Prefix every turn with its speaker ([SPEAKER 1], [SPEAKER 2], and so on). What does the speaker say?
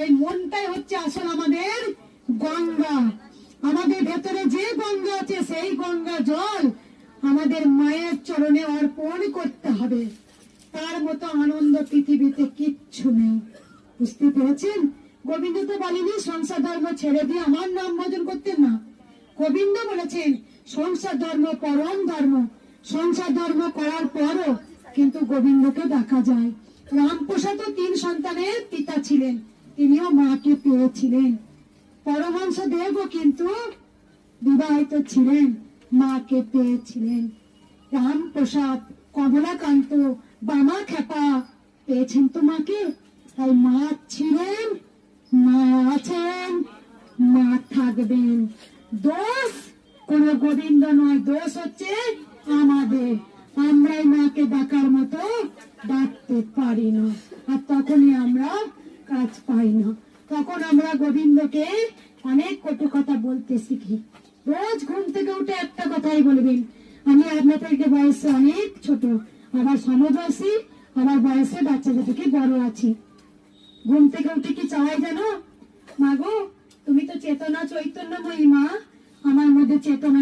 [SPEAKER 1] এই মনটাই হচ্ছে আসল আমাদের গঙ্গা। আমাদের ভেতরে যে গঙ্গা আছে সেই গঙ্গা জল আমাদের মায়ের চরণে অর্পণ করতে হবে। তার মতো আনন্দ পৃথিবীতে কিচ্ছু নেই। বুঝতে পেরেছেন? গোবিন্দ তো বলেনি সংসার ধর্ম ছেড়ে দিয়ে আমার নাম ভজন করতেন না। গোবিন্দ বলেছেন সংসার ধর্ম পরম ধর্ম। সংসার ধর্ম করার পরও কিন্তু গোবিন্দকে দেখা যায়। রামপ্রসাদ 3 সন্তানের পিতা ছিলেন, তিনিও মাকে পেয়েছিলেন। পরমহংস দেবও কিন্তু বিবাহিত ছিলেন, মাকে পেয়েছিলেন। রামপ্রসাদ, কমলাকান্ত, বামা খেপা পেয়েছেন তো মাকে। তাই মা ছিলেন, মা আছেন, মা থাকবেন। দোষ কোন গোবিন্দ নয়, দোষ হচ্ছে আমাদের। আমরাই মাকে ডাকার মতো ডাকতে পারি না, আর তখনই আমরা কাজ পাই না। তখন আমরা গোবিন্দকে অনেক কটু কথা বলতে শিখি। রোজ ঘুম থেকে উঠে একটা কথাই বলবেন, আমি আপনাদেরকে বয়সে অনেক ছোট, আবার সমবয়সী, আমার বয়সে বাচ্চাদের থেকে বড় আছি। ঘুম থেকে উঠে কি চাই জানো? মাগো, তুমি তো চেতনা চৈতন্যময়ী মা, আমার মধ্যে চেতনা